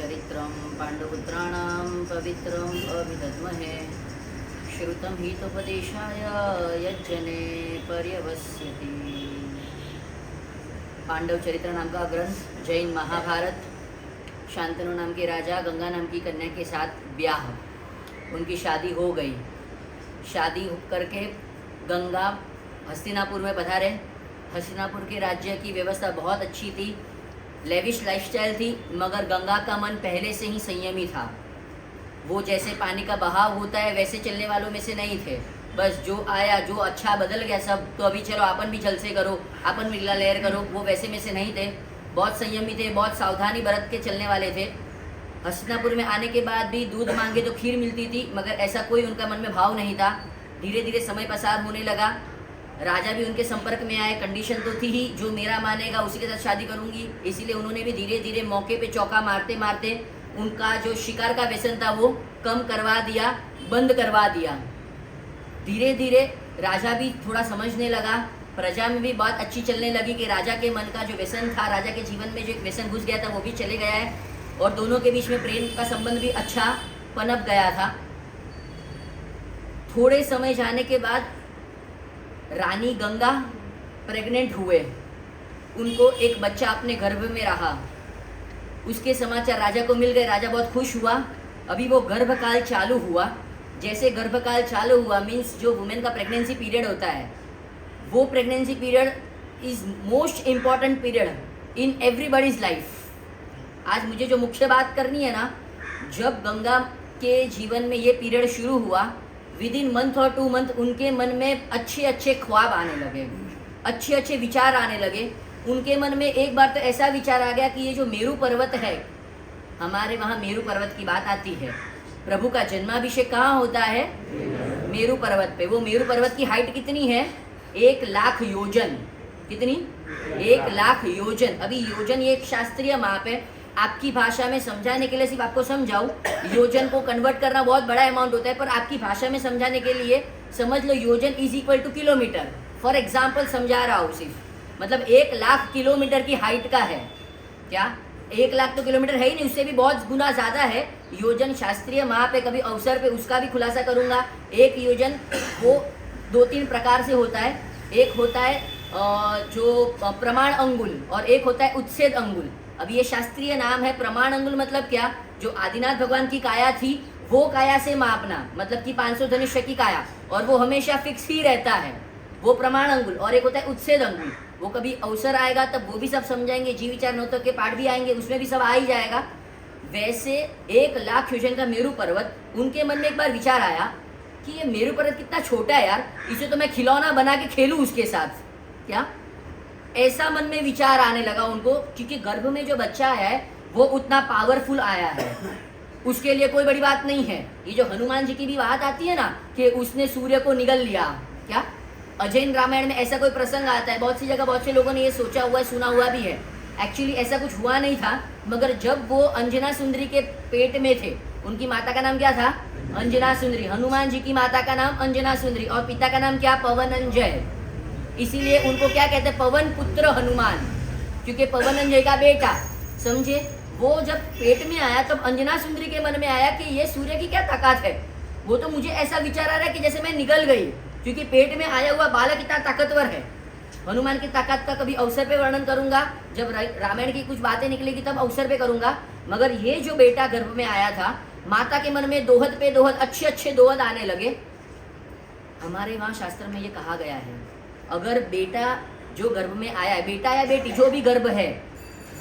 चरित्रं पाण्डुपुत्राणां पवित्रम् अभिदद्महे श्रुतं हितोपदेशाय यज्जने पर्यवस्यति। पांडव चरित्र नाम का ग्रंथ, जैन महाभारत। शांतनु नाम के राजा गंगा नाम की कन्या के साथ ब्याह, उनकी शादी हो गई। शादी करके गंगा हस्तिनापुर में पधारे। हस्तिनापुर के राज्य की व्यवस्था बहुत अच्छी थी, लेविश लाइफस्टाइल थी, मगर गंगा का मन पहले से ही संयमी था। वो जैसे पानी का बहाव होता है वैसे चलने वालों में से नहीं थे। बस जो आया, जो अच्छा बदल गया सब, तो अभी चलो आपन भी जल से करो, आपन भी लीला लहर करो, वो वैसे में से नहीं थे। बहुत संयमी थे, बहुत सावधानी बरत के चलने वाले थे। हस्तिनापुर में आने के बाद भी दूध मांगे तो खीर मिलती थी, मगर ऐसा कोई उनका मन में भाव नहीं था। धीरे धीरे समय पसार होने लगा। राजा भी उनके संपर्क में आए। कंडीशन तो थी ही, जो मेरा मानेगा उसी के साथ शादी करूंगी। इसीलिए उन्होंने भी धीरे धीरे मौके पे चौका मारते मारते उनका जो शिकार का व्यसन था वो कम करवा दिया, बंद करवा दिया। धीरे धीरे राजा भी थोड़ा समझने लगा, प्रजा में भी बात अच्छी चलने लगी कि राजा के मन का जो व्यसन था, राजा के जीवन में जो एक व्यसन घुस गया था वो भी चले गया है, और दोनों के बीच में प्रेम का संबंध भी अच्छा पनप गया था। थोड़े समय जाने के बाद रानी गंगा प्रेग्नेंट हुए। उनको एक बच्चा अपने गर्भ में रहा। उसके समाचार राजा को मिल गए। राजा बहुत खुश हुआ। अभी वो गर्भकाल चालू हुआ। जैसे गर्भकाल चालू हुआ मीन्स जो वुमेन का प्रेगनेंसी पीरियड होता है, वो pregnancy period is most important period in everybody's life. आज मुझे जो मुख्य बात करनी है ना, जब गंगा के जीवन में ये पीरियड शुरू हुआ, विद इन मंथ और 2 मंथ उनके मन में अच्छे अच्छे ख्वाब आने लगे, अच्छे अच्छे विचार आने लगे। उनके मन में एक बार तो ऐसा विचार आ गया कि ये जो मेरू पर्वत है, हमारे वहाँ मेरू पर्वत की बात आती है। प्रभु का जन्माभिषेक कहाँ होता है? मेरू पर्वत पे। वो मेरू पर्वत की हाइट कितनी है? 1 लाख योजन। कितनी? 1 लाख योजन। अभी योजन ये एक शास्त्रीय माप है। आपकी भाषा में समझाने के लिए सिर्फ आपको समझाऊं, योजन को कन्वर्ट करना बहुत बड़ा अमाउंट होता है, पर आपकी भाषा में समझाने के लिए समझ लो योजन is equal two kilometre. For example समझा रहा हूँ सिर्फ, मतलब 1 लाख किलोमीटर की हाइट का है। क्या 1 लाख तो किलोमीटर है ही नहीं, उससे भी बहुत गुना ज़्यादा है। योजन शास्त्रीय माप है, कभी अवसर पे उसका भी खुलासा करूँगा। एक योजन वो 2-3 प्रकार से होता है। एक होता है जो प्रमाण अंगुल, और एक होता है उच्छेद अंगुल। अब ये शास्त्रीय नाम है। प्रमाण अंगुल मतलब क्या? जो आदिनाथ भगवान की काया थी वो काया से मापना, मतलब कि 500 धनुष्य की काया, और वो हमेशा फिक्स ही रहता है, वो प्रमाण अंगुल। और एक होता है उच्छेद अंगुल, वो कभी अवसर आएगा तब वो भी सब समझाएंगे, जीव विचार नौतक के पाठ भी आएंगे, उसमें भी सब आ ही जाएगा। वैसे 1 लाख योजन का मेरू पर्वत, उनके मन में एक बार विचार आया कि ये मेरू पर्वत कितना छोटा है यार, इसे तो मैं खिलौना बना के खेलूँ उसके साथ। क्या ऐसा मन में विचार आने लगा उनको, क्योंकि गर्भ में जो बच्चा है वो उतना पावरफुल आया है, उसके लिए कोई बड़ी बात नहीं है। ये जो हनुमान जी की भी बात आती है ना कि उसने सूर्य को निगल लिया, क्या अजैन रामायण में ऐसा कोई प्रसंग आता है। बहुत सी जगह बहुत से लोगों ने ये सोचा हुआ है, सुना हुआ भी है। एक्चुअली ऐसा कुछ हुआ नहीं था, मगर जब वो अंजना सुंदरी के पेट में थे, उनकी माता का नाम क्या था? अंजना सुंदरी। हनुमान जी की माता का नाम अंजना सुंदरी, और पिता का नाम क्या? पवनंजय। इसीलिए उनको क्या कहते हैं? पवन पुत्र हनुमान, क्योंकि पवनंजय का बेटा। समझे? वो जब पेट में आया तब अंजना सुंदरी के मन में आया कि ये सूर्य की क्या ताकत है। वो तो मुझे ऐसा विचार आ रहा है कि जैसे मैं निगल गई, क्योंकि पेट में आया हुआ बालक इतना ताकतवर है। हनुमान की ताकत का कभी अवसर पे वर्णन करूंगा, जब रामायण की कुछ बातें निकलेगी तब अवसर पे करूंगा। मगर ये जो बेटा गर्भ में आया था, माता के मन में दोहद पे दोहद, अच्छे अच्छे दोहद आने लगे। हमारे वहाँ शास्त्र में ये कहा गया है, अगर बेटा जो गर्भ में आया है, बेटा या बेटी जो भी गर्भ है,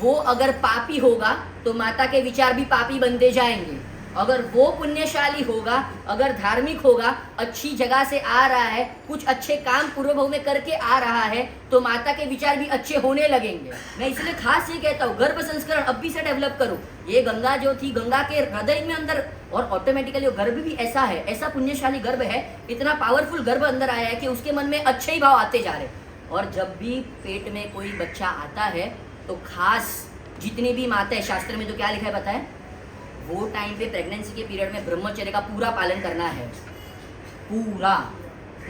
वो अगर पापी होगा तो माता के विचार भी पापी बनते जाएंगे। अगर वो पुण्यशाली होगा, अगर धार्मिक होगा, अच्छी जगह से आ रहा है, कुछ अच्छे काम पूर्व भाव में करके आ रहा है, तो माता के विचार भी अच्छे होने लगेंगे। मैं इसलिए खास ये कहता हूँ, गर्भ संस्करण अब भी से डेवलप करो। ये गंगा जो थी, गंगा के हृदय में अंदर, और ऑटोमेटिकली गर्भ भी ऐसा है, ऐसा पुण्यशाली गर्भ है, इतना पावरफुल गर्भ अंदर आया है कि उसके मन में अच्छे ही भाव आते जा रहे। और जब भी पेट में कोई बच्चा आता है तो खास जितनी भी माता है, शास्त्र में तो क्या लिखा है पता है? वो टाइम पे प्रेगनेंसी के पीरियड में ब्रह्मचर्य का पूरा पालन करना है, पूरा,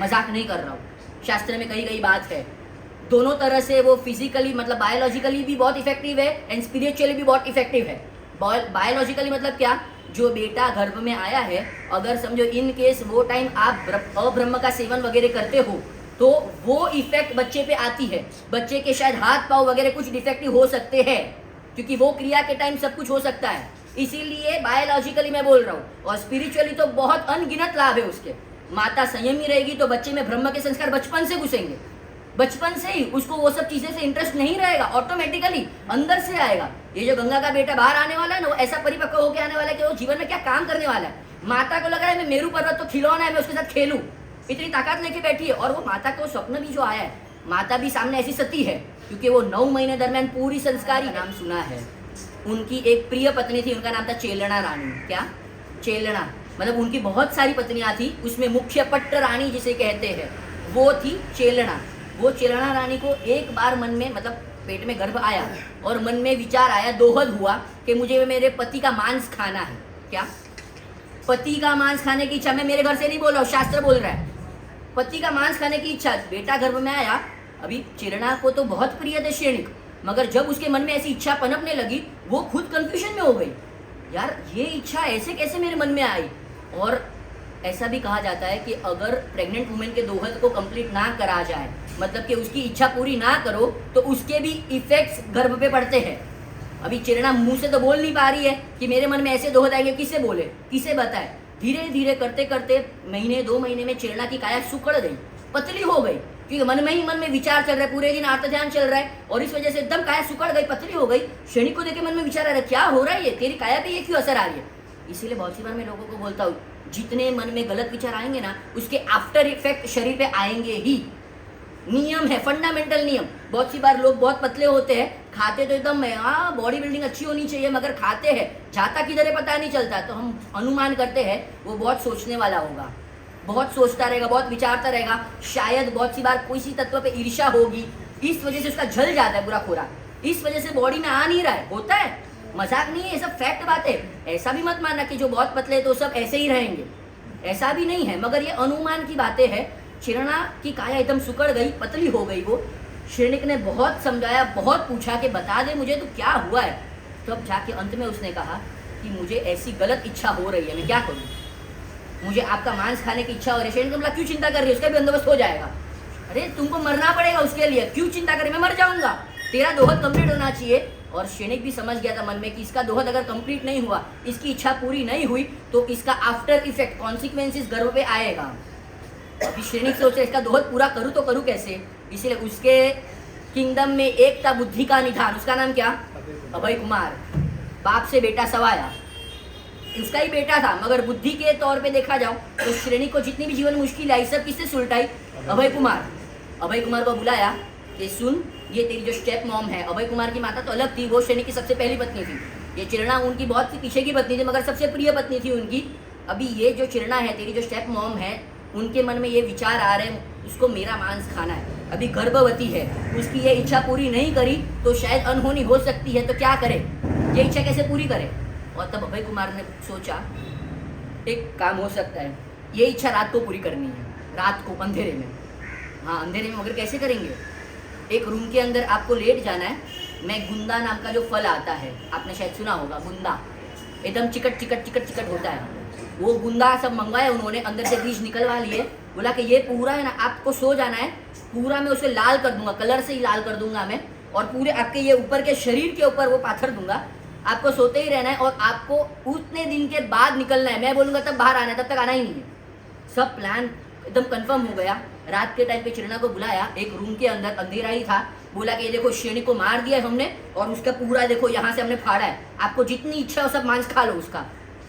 मजाक नहीं कर रहा हूँ। शास्त्र में कही गई बात है। दोनों तरह से वो फिजिकली मतलब बायोलॉजिकली भी बहुत इफेक्टिव है एंड स्पिरिचुअली भी बहुत इफेक्टिव है। बायोलॉजिकली मतलब क्या, जो बेटा गर्भ में आया है, अगर समझो इन केस वो टाइम आप अब्रह्म का सेवन वगैरह करते हो तो वो इफेक्ट बच्चे पे आती है। बच्चे के शायद हाथ पाँव वगैरह कुछ डिफेक्टिव हो सकते हैं, क्योंकि वो क्रिया के टाइम सब कुछ हो सकता है। इसीलिए बायोलॉजिकली मैं बोल रहा हूँ। और स्पिरिचुअली तो बहुत अनगिनत लाभ है उसके। माता संयमी रहेगी तो बच्चे में ब्रह्म के संस्कार बचपन से घुसेंगे, बचपन से ही उसको वो सब चीजें से इंटरेस्ट नहीं रहेगा, ऑटोमेटिकली अंदर से आएगा। ये जो गंगा का बेटा बाहर आने वाला है ना, वो ऐसा परिपक्व होकर आने वाला है कि वो जीवन में क्या काम करने वाला है। माता को लग रहा है मैं मेरू पर्वत तो खिलौना है, मैं उसके साथ खेलूं, इतनी ताकत लेके बैठी है। और वो माता को स्वप्न भी जो आया है, माता भी सामने ऐसी सती है, क्योंकि वो 9 महीने दरमियान पूरी संस्कारी। नाम सुना है, उनकी एक प्रिय पत्नी थी, उनका नाम था चेलना रानी। क्या चेलना मतलब उनकी बहुत सारी पत्नियां थी, उसमें मुख्य पट्ट रानी जिसे कहते हैं वो थी चेलना। वो चेलना रानी को एक बार मन में मतलब पेट में गर्भ आया और मन में विचार आया, दोहद हुआ कि मुझे मेरे पति का मांस खाना है। क्या पति का मांस खाने की इच्छा, मैं मेरे घर से नहीं बोल रहा हूँ, शास्त्र बोल रहा है, पति का मांस खाने की इच्छा। बेटा गर्भ में आया। अभी चेलना को तो बहुत प्रिय थे श्रेणिक, मगर जब उसके मन में ऐसी इच्छा पनपने लगी, वो खुद कंफ्यूजन में हो गई, यार ये इच्छा ऐसे कैसे मेरे मन में आई। और ऐसा भी कहा जाता है कि अगर प्रेग्नेंट वुमेन के दोहद को कंप्लीट ना करा जाए, मतलब कि उसकी इच्छा पूरी ना करो, तो उसके भी इफेक्ट्स गर्भ पे पड़ते हैं। अभी चेलना मुंह से तो बोल नहीं पा रही है कि मेरे मन में ऐसे दोहद आएंगे, किसे बोले, किसे बताए। धीरे धीरे करते करते महीने 2 महीने में चेलना की काया सुकड़ गई, पतली हो गई, क्योंकि मन में ही मन में विचार चल रहा है, पूरे दिन आर्त ध्यान चल रहा है, और इस वजह से एकदम काया सुकड़ गई, पतली हो गई। क्षणिक को देखे मन में विचार आ रहा है, क्या हो रहा है, ये तेरी काया पे ये क्यों असर आ रही है। इसीलिए बहुत सी बार मैं लोगों को बोलता हूँ, जितने मन में गलत विचार आएंगे ना, उसके आफ्टर इफेक्ट शरीर पे आएंगे ही। नियम है, फंडामेंटल नियम। बहुत सी बार लोग बहुत पतले होते हैं, खाते तो एकदम बॉडी बिल्डिंग अच्छी होनी चाहिए, मगर खाते हैं जाता किधर है पता नहीं चलता। तो हम अनुमान करते हैं वो बहुत सोचने वाला होगा, बहुत सोचता रहेगा, बहुत विचारता रहेगा। शायद बहुत सी बार किसी तत्व पे ईर्ष्या होगी, इस वजह से उसका जल जाता है पूरा खोरा, इस वजह से बॉडी में आ नहीं रहा है। होता है, मजाक नहीं है, ये सब फैक्ट बात है। ऐसा भी मत मानना कि जो बहुत पतले तो सब ऐसे ही रहेंगे, ऐसा भी नहीं है, मगर ये अनुमान की बातें हैं। चेलना की काया एकदम सुकड़ गई, पतली हो गई वो। श्रेणिक ने बहुत समझाया, बहुत पूछा कि बता दे मुझे तो क्या हुआ है। तब जाके अंत में उसने कहा कि मुझे ऐसी गलत इच्छा हो रही है, मैं क्या करूँ, मुझे आपका मांस खाने की इच्छा हो रही है। श्रेणिक ने बोला क्यों चिंता कर रही है, उसका भी बंदोबस्त हो जाएगा। अरे तुमको मरना पड़ेगा उसके लिए, क्यों चिंता कर रही, मैं मर जाऊंगा, तेरा दोहद कंप्लीट होना चाहिए। और श्रेणिक भी समझ गया था मन में कि इसका दोहद अगर कंप्लीट नहीं हुआ, इसकी इच्छा पूरी नहीं हुई, तो इसका आफ्टर इफेक्ट कॉन्सिक्वेंसेस गर्भ पे आएगा। अभी श्रेणिक सोचे इसका दोहद पूरा करूँ तो करूँ कैसे। इसलिए उसके किंगडम में एक था बुद्धि का निधान, उसका नाम क्या, अभय कुमार। बाप से बेटा सवाया, उसका ही बेटा था, मगर बुद्धि के तौर पे देखा जाओ तो श्रेणिक को जितनी भी जीवन मुश्किल आई सब किससे सुलटाई, अभय कुमार। अभय कुमार को बुलाया कि सुन, ये तेरी जो स्टेप मॉम है, अभय कुमार की माता तो अलग थी, वो श्रेणिक की सबसे पहली पत्नी थी। ये चेलना उनकी बहुत सी पीछे की पत्नी थी, मगर सबसे प्रिय पत्नी थी उनकी। अभी ये जो चेलना है, तेरी जो स्टेप मॉम है, उनके मन में ये विचार आ रहे हैं उसको मेरा मांस खाना है। अभी गर्भवती है, उसकी ये इच्छा पूरी नहीं करी तो शायद अनहोनी हो सकती है, तो क्या करे, ये इच्छा कैसे पूरी करे। और तब अभय कुमार ने सोचा एक काम हो सकता है, ये इच्छा रात को पूरी करनी है, रात को अंधेरे में। हाँ अंधेरे में, मगर कैसे करेंगे। एक रूम के अंदर आपको लेट जाना है, मैं गुंदा नाम का जो फल आता है, आपने शायद सुना होगा, गुंदा एकदम चिकट चिकट चिकट चिकट होता है, वो गुंदा सब मंगवाया उन्होंने, अंदर से बीज निकलवा लिए। बोला कि ये पूरा है ना, आपको सो जाना है, पूरा मैं उसे लाल कर दूंगा, कलर से ही लाल कर दूंगा मैं, और पूरे आपके ये ऊपर के शरीर के ऊपर वो पाथर दूंगा, आपको सोते ही रहना है, और आपको उतने दिन के बाद निकलना है, मैं बोलूँगा तब बाहर आना है, तब तक आना ही नहीं है। सब प्लान एकदम कंफर्म हो गया। रात के टाइम पे चेलना को बुलाया, एक रूम के अंदर अंधेरा ही था, बोला कि ये देखो श्रेणिक को मार दिया है हमने, और उसका पूरा देखो यहाँ से हमने फाड़ा है, आपको जितनी इच्छा हो सब मांस खा लो उसका।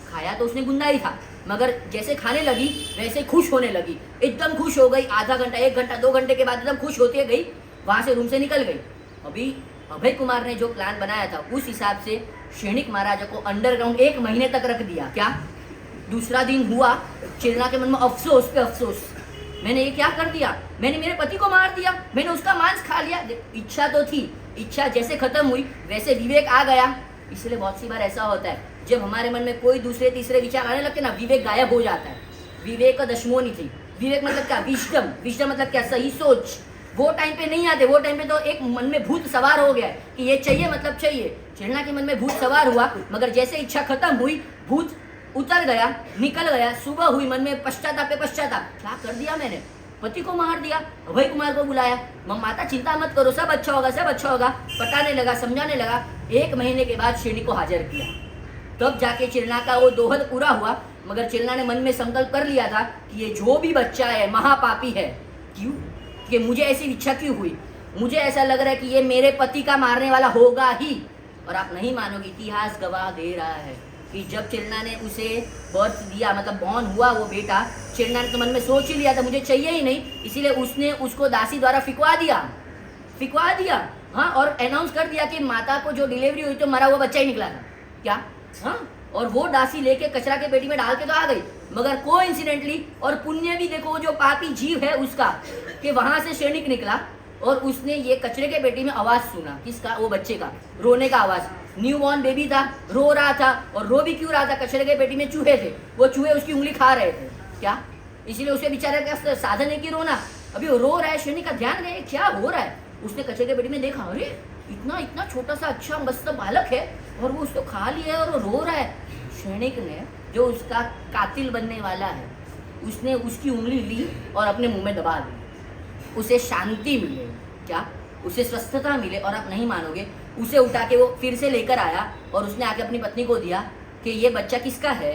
खाया तो उसने गुंदा ही था, मगर जैसे खाने लगी वैसे खुश होने लगी, एकदम खुश हो गई। आधा घंटा, 1 घंटा, 2 घंटे के बाद एकदम खुश होती गई, वहाँ से रूम से निकल गई। अभी अभय कुमार ने जो प्लान बनाया था उस हिसाब से श्रेणिक महाराजा को अंडरग्राउंड 1 महीने तक रख दिया। क्या, दूसरा दिन हुआ, चेलना के मन में अफसोस पे अफसोस, मैंने ये क्या कर दिया, मैंने मेरे पति को मार दिया, मैंने उसका मांस खा लिया। इच्छा तो थी, इच्छा जैसे खत्म हुई वैसे विवेक आ गया। इसलिए बहुत सी बार ऐसा होता है, जब हमारे मन में कोई दूसरे तीसरे विचार आने लगते ना, विवेक गायब हो जाता है। विवेक का दशमोनी थी, विवेक मतलब क्या, विजडम, विजडम मतलब क्या, सही सोच। वो टाइम पे नहीं आते, वो टाइम पे तो एक मन में भूत सवार हो गया है कि ये चाहिए मतलब चाहिए, चिड़ना के मन में भूत सवार हुआ, मगर जैसे इच्छा खत्म हुई भूत उतर गया, निकल गया। सुबह हुई, मन में पश्चाताप पे पश्चाताप, क्या कर दिया मैंने, पति को मार दिया। अभय कुमार को बुलाया, माता चिंता मत करो, सब अच्छा होगा, सब अच्छा होगा। पटाने लगा, समझाने लगा। 1 महीने के बाद शेरनी को हाजिर किया, तब जाके चिड़ना का वो दोहद पूरा हुआ। मगर चिड़ना ने मन में संकल्प कर लिया था कि ये जो भी बच्चा है महापापी है। क्यों? कि मुझे ऐसी इच्छा क्यों हुई, मुझे ऐसा लग रहा है कि ये मेरे पति का मारने वाला होगा ही। और आप नहीं मानोगे, इतिहास गवाह दे रहा है कि जब चिड़ना ने उसे बर्थ दिया, मतलब बॉर्न हुआ वो बेटा, चिड़ना ने तो मन में सोच ही लिया था मुझे चाहिए ही नहीं, इसीलिए उसने उसको दासी द्वारा फिकवा दिया। हाँ, और अनाउंस कर दिया कि माता को जो डिलीवरी हुई तो मरा हुआ बच्चा ही निकला था क्या। हाँ, और वो दासी लेके कचरा के पेटी में डाल के तो आ गई, मगर कोइंसिडेंटली, और पुण्य भी देखो जो पापी जीव है उसका, कि वहां से शेरनी निकला और उसने ये कचरे के पेटी में आवाज सुना। किसका? वो बच्चे का रोने का आवाज। न्यू बॉर्न बेबी था, रो रहा था। और रो भी क्यों रहा था? कचरे के पेटी में चूहे थे, वो चूहे उसकी उंगली खा रहे थे क्या, इसीलिए उसे बेचारे का साधन है कि रोना। अभी वो रो रहा है, शेरनी का ध्यान गया क्या हो रहा है। उसने कचरे के पेटी में देखा, अरे इतना छोटा सा अच्छा मस्त बालक है और वो उसको खा लिया और वो रो रहा है। शेरनी ने, जो उसका कातिल बनने वाला है, उसने उसकी उंगली ली और अपने मुंह में दबा दी। उसे शांति मिले क्या, उसे स्वस्थता मिले। और आप नहीं मानोगे, उसे उठा के वो फिर से लेकर आया और उसने आके अपनी पत्नी को दिया कि ये बच्चा किसका है।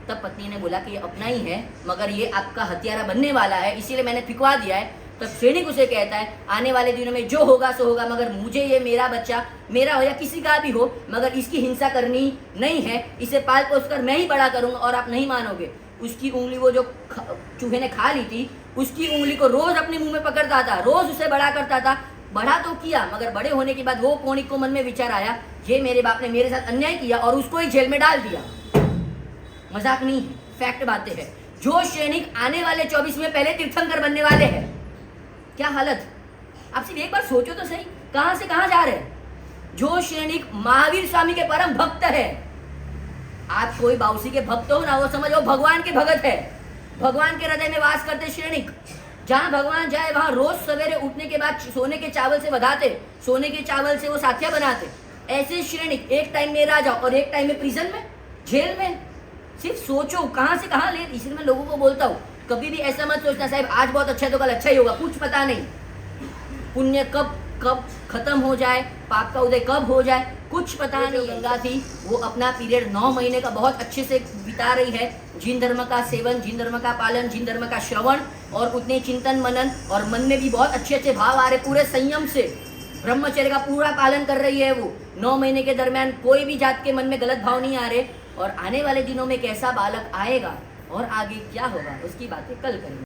तब पत्नी ने बोला कि ये अपना ही है, मगर ये आपका हत्यारा बनने वाला है, इसीलिए मैंने फिकवा दिया है। तब सैनिक उसे कहता है, आने वाले दिनों में जो होगा सो होगा, मगर मुझे ये मेरा बच्चा, मेरा हो या किसी का भी हो, मगर इसकी हिंसा करनी नहीं है। इसे पाल पोस कर मैं ही बड़ा करूँगा। और आप नहीं मानोगे, उसकी उंगली वो जो चूहे ने खा ली थी, उसकी उंगली को रोज अपने मुंह में पकड़ता था, रोज उसे बड़ा करता था। बड़ा तो किया, मगर बड़े होने के बाद वो पौनिक को मन में विचार आया, ये मेरे बाप ने मेरे साथ अन्याय किया, और उसको ही जेल में डाल दिया। मजाक नहीं है, फैक्ट बातें हैं। जो सैनिक आने वाले 24 में पहले तीर्थंकर बनने वाले हैं, क्या हालत। आप सिर्फ एक बार सोचो तो सही, कहां से कहां जा रहे हैं। जो सैनिक महावीर स्वामी के परम भक्त है, आप कोई बाउसी के भक्त हो ना, वो समझो भगवान के भगत है। भगवान के हृदय में वास करते सैनिक, जहां भगवान जाए वहां रोज सवेरे उठने के बाद सोने के चावल से बधाते, सोने के चावल से वो साथिया बनाते। ऐसे सैनिक एक टाइम में राजा और एक टाइम में प्रिजन में, जेल में। सिर्फ सोचो कहां से कहां ले। इसलिए मैं लोगों को बोलता हूं, कभी भी ऐसा मत सोचना साहब आज बहुत अच्छा है तो कल अच्छा ही होगा, कुछ पता नहीं। पुण्य कब खत्म हो जाए, पाप का उदय कब हो जाए, कुछ पता नहीं। गंगा थी, वो अपना पीरियड 9 महीने का बहुत अच्छे से बिता रही है। जिन धर्म का सेवन, जिन धर्म का पालन, जिन धर्म का श्रवण, और उतने चिंतन मनन, और मन में भी बहुत अच्छे अच्छे भाव आ रहे, पूरे संयम से ब्रह्मचर्य का पूरा पालन कर रही है। वो 9 महीने के दरमियान कोई भी जात के मन में गलत भाव नहीं आ रहे। और आने वाले दिनों में कैसा बालक आएगा और आगे क्या होगा, उसकी बातें कल करेंगे।